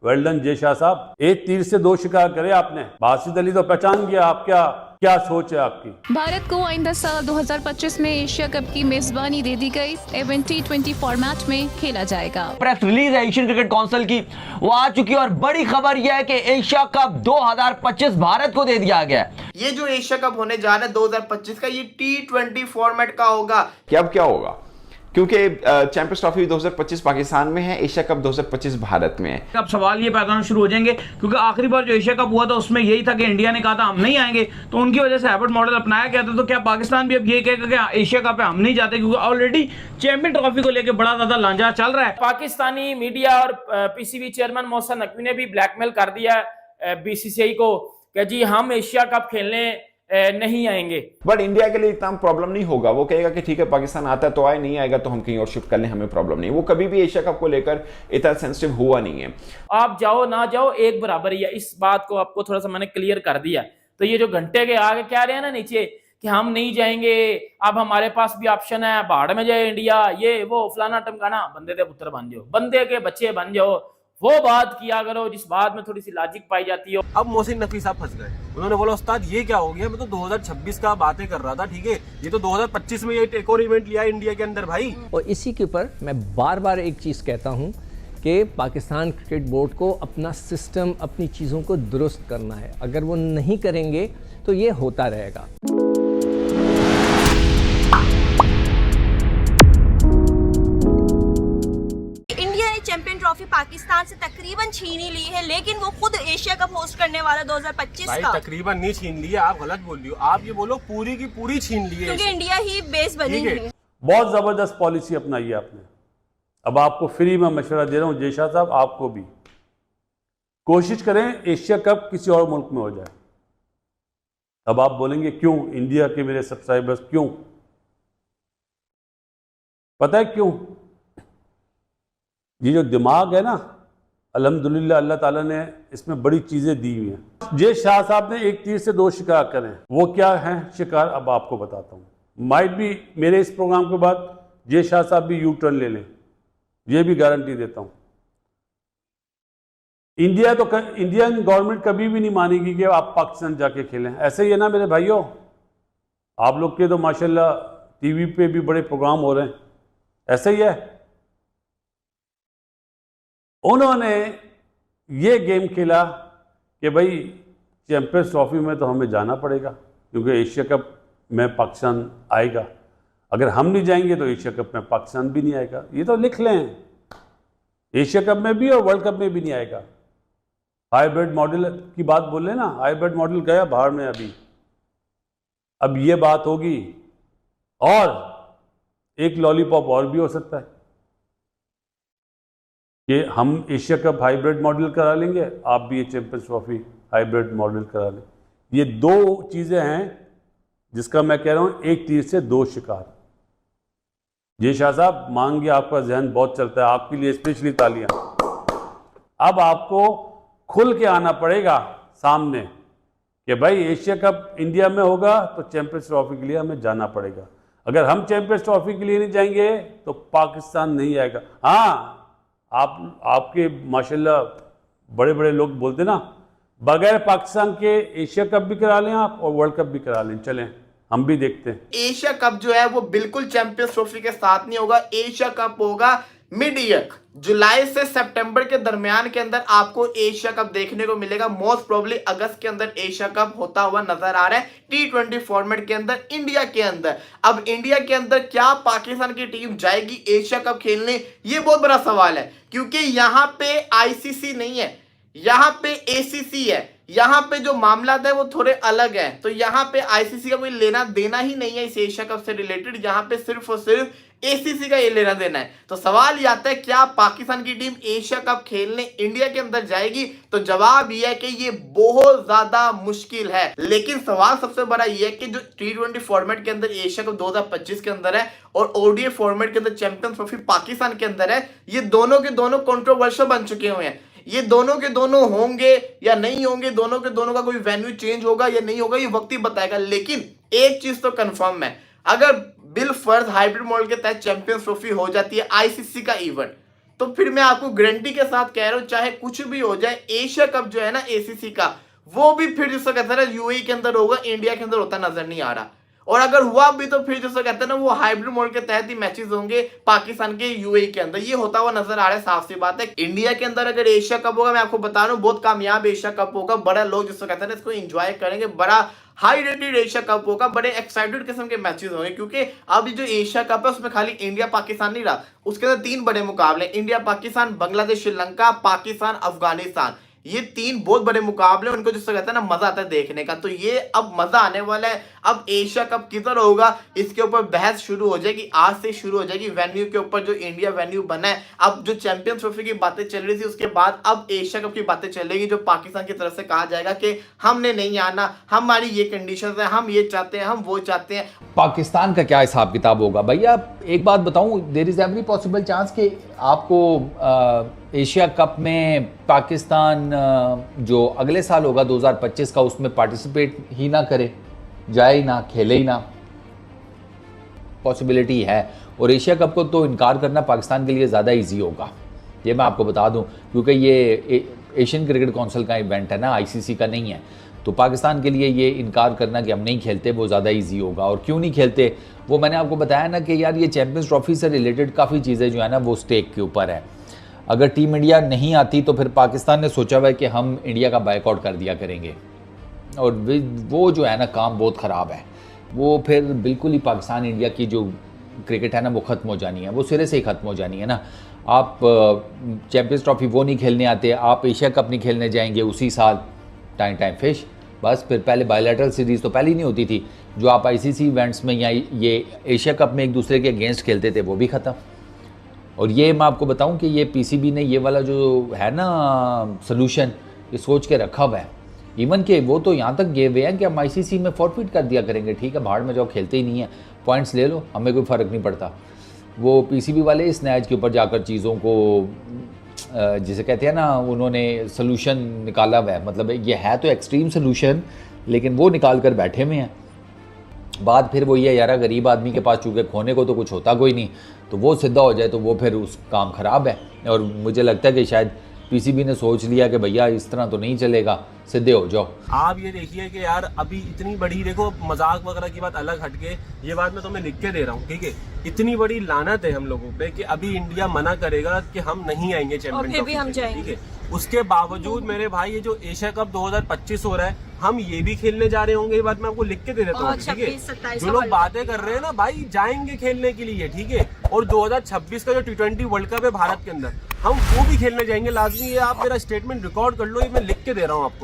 Well done Jay Shah साहब, एक तीर से दो शिकार करे आपने। बासित अली तो पहचान गया आप क्या सोच है आपकी। भारत को आइंदा साल 2025 में एशिया कप की मेजबानी दे दी गई। इवेंट T20 फॉर्मेट में खेला जाएगा। प्रेस रिलीज है एशियन क्रिकेट काउंसिल की, वो आ चुकी है और बड़ी खबर यह है कि एशिया कप 2025 भारत को दे दिया गया है। ये जो एशिया कप होने जा रहा है 2025 का, ये T20 फॉर्मेट का होगा। कि अब क्या होगा, क्योंकि चैंपियंस ट्रॉफी 2025 पाकिस्तान में है, एशिया कप 2025 भारत में है। अब सवाल ये पैदा होना शुरू हो जाएंगे, क्योंकि आखिरी बार जो एशिया कप हुआ था उसमें यही था कि इंडिया ने कहा था हम नहीं आएंगे, तो उनकी वजह से हैबर्ट मॉडल अपनाया गया था। तो क्या पाकिस्तान भी अब ये कहेगा कि एशिया कप पे हम नहीं जाते, क्योंकि ऑलरेडी चैंपियन ट्रॉफी को लेकर बड़ा ज्यादा लांझा चल रहा है। पाकिस्तानी मीडिया और पीसीबी चेयरमैन मोहसिन नकवी ने भी ब्लैकमेल कर दिया बीसीसीआई को कि जी हम एशिया कप खेलने नहीं आएंगे। बट इंडिया के लिए इतना प्रॉब्लम नहीं होगा। वो कहेगा कि ठीक है पाकिस्तान आता है तो आए, नहीं आएगा तो हम कहीं और शिफ्ट कर लें, हमें प्रॉब्लम नहीं। वो कभी भी एशिया कप को लेकर इतना सेंसिटिव हुआ नहीं है। आप जाओ ना जाओ एक बराबर ही है, इस बात को आपको थोड़ा सा मैंने क्लियर कर दिया। तो ये जो घंटे के आगे कह रहे हैं ना नीचे कि हम नहीं जाएंगे, अब हमारे पास भी ऑप्शन है, बाहर में जाए इंडिया, ये वो फलाना टमकाना, बंदे के पुत्र बन जाओ, बंदे के बच्चे बन जाओ, वो बात किया करो जिस बात में थोड़ी सी लॉजिक पाई जाती हो। अब मोहसिन नकवी साहब फंस गए। उन्होंने बोला उस्ताद ये क्या हो गया, मैं तो 2026 का बातें कर रहा था, ठीक है ये तो 2025 में ये एक और इवेंट लिया है इंडिया के अंदर भाई। और इसी के ऊपर मैं बार बार एक चीज़ कहता हूँ कि पाकिस्तान क्रिकेट बोर्ड को अपना सिस्टम, अपनी चीज़ों को दुरुस्त करना है। अगर वो नहीं करेंगे तो ये होता रहेगा। चैंपियन ट्रॉफी पाकिस्तान से तकरीबन छीन ही ली है, लेकिन वो खुद एशिया कप होस्ट करने वाला 2025 भाई का। तकरीबन नहीं छीन ली है, आप गलत बोल रही हो। आप ये बोलो पूरी की पूरी छीन ली है, क्योंकि इंडिया ही बेस बनी है। बहुत जबरदस्त पॉलिसी अपनाई है आपने। अब आपको फ्री में मशवरा दे रहा हूँ जय शाह साहब, आपको भी कोशिश करें एशिया कप किसी और मुल्क में हो जाए। अब आप बोलेंगे क्यों, इंडिया के मेरे सब्सक्राइबर्स क्यों, पता है क्यों? ये जो दिमाग है ना, अल्हम्दुलिल्लाह अल्लाह ताला ने इसमें बड़ी चीज़ें दी हुई हैं। जय शाह साहब ने एक तीर से दो शिकार करें, वो क्या हैं शिकार, अब आपको बताता हूँ। माइट भी मेरे इस प्रोग्राम के बाद जय शाह साहब भी यू टर्न ले लें, ये भी गारंटी देता हूँ। इंडियन गवर्नमेंट कभी भी नहीं मानेगी कि आप पाकिस्तान जाके खेलें। ऐसे ही है ना मेरे भाइयों, आप लोग के तो माशाल्लाह टीवी पे भी बड़े प्रोग्राम हो रहे हैं, ऐसे ही है। उन्होंने ये गेम खेला कि भाई चैंपियंस ट्रॉफी में तो हमें जाना पड़ेगा, क्योंकि एशिया कप में पाकिस्तान आएगा। अगर हम नहीं जाएंगे तो एशिया कप में पाकिस्तान भी नहीं आएगा। ये तो लिख लें, एशिया कप में भी और वर्ल्ड कप में भी नहीं आएगा। हाइब्रिड मॉडल की बात बोल लें ना, हाइब्रिड मॉडल गया बाहर में अभी। अब ये बात होगी और एक लॉलीपॉप और भी हो सकता है कि हम एशिया कप हाइब्रिड मॉडल करा लेंगे, आप भी ये चैंपियंस ट्रॉफी हाइब्रिड मॉडल करा लें। ये दो चीज़ें हैं जिसका मैं कह रहा हूँ एक तीर से दो शिकार। जय शाह साहब मांगे, आपका जहन बहुत चलता है, आपके लिए स्पेशली तालियां। अब आपको खुल के आना पड़ेगा सामने कि भाई एशिया कप इंडिया में होगा तो चैंपियंस ट्रॉफी के लिए हमें जाना पड़ेगा। अगर हम चैंपियंस ट्रॉफी के लिए नहीं जाएंगे तो पाकिस्तान नहीं आएगा। हाँ, आपके माशाल्लाह बड़े बड़े लोग बोलते ना, बगैर पाकिस्तान के एशिया कप भी करा लें आप और वर्ल्ड कप भी करा लें, चलें हम भी देखते हैं। एशिया कप जो है वो बिल्कुल चैंपियंस ट्रॉफी के साथ नहीं होगा। एशिया कप होगा मिड ईयर, जुलाई से सितंबर के दरमियान के अंदर आपको एशिया कप देखने को मिलेगा। मोस्ट प्रोबेबली अगस्त के अंदर एशिया कप होता हुआ नजर आ रहा है T20 फॉर्मेट के अंदर इंडिया के अंदर। अब इंडिया के अंदर क्या पाकिस्तान की टीम जाएगी एशिया कप खेलने, ये बहुत बड़ा सवाल है, क्योंकि यहाँ पे ICC नहीं है, यहाँ पे ACC है। यहाँ पे जो मामला है वो थोड़े अलग है। तो यहाँ पे ICC का कोई लेना देना ही नहीं है इस एशिया कप से रिलेटेड, यहाँ पे सिर्फ और सिर्फ ACC का ये लेना देना है। तो सवाल ये आता है क्या पाकिस्तान की टीम एशिया कप खेलने इंडिया के अंदर जाएगी? तो जवाब ये है कि ये बहुत ज्यादा मुश्किल है। लेकिन सवाल सबसे बड़ा ये है कि जो T20 फॉर्मेट के अंदर एशिया कप 2025 के अंदर है और ODI फॉर्मेट के अंदर चैंपियंस ट्रॉफी पाकिस्तान के अंदर है, ये दोनों के दोनों कंट्रोवर्शियल बन चुके हुए हैं। ये दोनों के दोनों होंगे या नहीं होंगे, दोनों के दोनों का कोई वेन्यू चेंज होगा या नहीं होगा, ये वक्त ही बताएगा। लेकिन एक चीज तो कंफर्म है, अगर बिल फर्ज हाइब्रिड मॉडल के तहत चैंपियंस ट्रॉफी हो जाती है ICC का इवेंट, तो फिर मैं आपको गारंटी के साथ कह रहा हूं, चाहे कुछ भी हो जाए, एशिया कप जो है ना एसीसी का, वो भी फिर जिसको कहते हैं ना यूएई के अंदर होगा, इंडिया के अंदर होता नजर नहीं आ रहा। और अगर हुआ भी तो फिर जिसको कहते हैं ना वो हाइब्रिड मॉडल के तहत ही मैचेस होंगे पाकिस्तान के यूएई के अंदर, ये होता हुआ नजर आ रहा है। साफ सी बात है, इंडिया के अंदर अगर एशिया कप होगा, मैं आपको बता रहा हूँ बहुत कामयाब एशिया कप होगा, बड़ा लोग जिसको कहते हैं ना इसको एंजॉय करेंगे, बड़ा हाई रेटेड एशिया कप होगा, बड़े एक्साइटेड किस्म के मैचेस होंगे। क्योंकि अब जो एशिया कप है उसमें खाली इंडिया पाकिस्तान नहीं रहा, उसके अंदर 3 बड़े मुकाबले, इंडिया पाकिस्तान, बांग्लादेश श्रीलंका, पाकिस्तान अफगानिस्तान, ये 3 बहुत बड़े मुकाबले, उनको जिससे कहते हैं ना मजा आता है देखने का। तो ये अब मजा आने वाला है। अब एशिया कप किधर होगा इसके ऊपर बहस शुरू हो जाएगी, आज से शुरू हो जाएगी। वेन्यू के ऊपर जो इंडिया वेन्यू बना है, अब जो चैंपियंस ट्रॉफी की बातें चल रही थी उसके बाद अब एशिया कप की बातें चलेगी, जो पाकिस्तान की तरफ से कहा जाएगा कि हमने नहीं आना, हमारी ये कंडीशंस है, हम ये चाहते हैं, हम वो चाहते हैं। पाकिस्तान का क्या हिसाब किताब होगा भैया? एक बात बताऊं, there is every possible chance कि आपको एशिया कप में पाकिस्तान जो अगले साल होगा 2025 का, उसमें पार्टिसिपेट ही ना करे, जाए ही ना, खेले ही ना, पॉसिबिलिटी है। और एशिया कप को तो इनकार करना पाकिस्तान के लिए ज़्यादा इजी होगा, ये मैं आपको बता दूं, क्योंकि ये एशियन क्रिकेट काउंसिल का इवेंट है ना, आईसीसी का नहीं है। तो पाकिस्तान के लिए ये इनकार करना कि हम नहीं खेलते वो ज़्यादा इजी होगा। और क्यों नहीं खेलते वो मैंने आपको बताया ना कि यार ये चैंपियंस ट्रॉफी से रिलेटेड काफ़ी चीज़ें जो है ना वो स्टेक के ऊपर है। अगर टीम इंडिया नहीं आती तो फिर पाकिस्तान ने सोचा हुआ है कि हम इंडिया का बायकॉट कर दिया करेंगे, और वो जो है ना काम बहुत ख़राब है। वो फिर बिल्कुल ही पाकिस्तान इंडिया की जो क्रिकेट है ना वो ख़त्म हो जानी है, वो सिरे से ही ख़त्म हो जानी है ना। आप चैंपियंस ट्रॉफी वो नहीं खेलने आते, आप एशिया कप नहीं खेलने जाएंगे उसी साल, टाइम फिश। बस फिर पहले बायलैटरल सीरीज़ तो पहले ही नहीं होती थी, जो आप आईसीसी इवेंट्स में या ये एशिया कप में एक दूसरे के अगेंस्ट खेलते थे वो भी ख़त्म। और ये मैं आपको बताऊं कि ये पीसीबी ने ये वाला जो है ना सोल्यूशन ये सोच के रखा हुआ है। इवन के वो तो यहाँ तक गए हुए हैं कि हम आईसीसी में फॉरफिट कर दिया करेंगे, ठीक है भाड़ में जाओ, खेलते ही नहीं है, पॉइंट्स ले लो, हमें कोई फ़र्क नहीं पड़ता। वो पीसीबी वाले इस नैच के ऊपर जाकर चीज़ों को जिसे कहते हैं ना उन्होंने सोल्यूशन निकाला हुआ है। मतलब ये है तो एक्सट्रीम सोल्यूशन, लेकिन वो निकाल कर बैठे हुए हैं। बात फिर वो ये यार गरीब आदमी के पास चूँकि खोने को तो कुछ होता कोई नहीं, तो वो सीधा हो जाए तो वो फिर उस काम ख़राब है। और मुझे लगता है कि शायद पीसीबी ने सोच लिया कि भैया इस तरह तो नहीं चलेगा, सीधे हो जाओ। आप ये देखिए कि यार अभी इतनी बड़ी, देखो मजाक वगैरह की बात अलग हटके, ये बात मैं तुम्हें लिख के दे रहा हूँ, ठीक है, इतनी बड़ी लानत है हम लोगों पे कि अभी इंडिया मना करेगा कि हम नहीं आएंगे चैंपियन ट्रॉफी, ठीक है। उसके बावजूद मेरे भाई ये जो एशिया कप 2025 हो रहा है, हम ये भी खेलने जा रहे होंगे, ये बात मैं आपको लिख के दे देता हूँ, ठीक है। जो लोग बातें कर रहे हैं ना भाई, जाएंगे खेलने के लिए, ठीक है। और 2026 का जो T20 वर्ल्ड कप है भारत के अंदर, हम वो भी खेलने जाएंगे लाजमी। ये आप मेरा स्टेटमेंट रिकॉर्ड कर लो, ये मैं लिख के दे रहा हूँ आपको।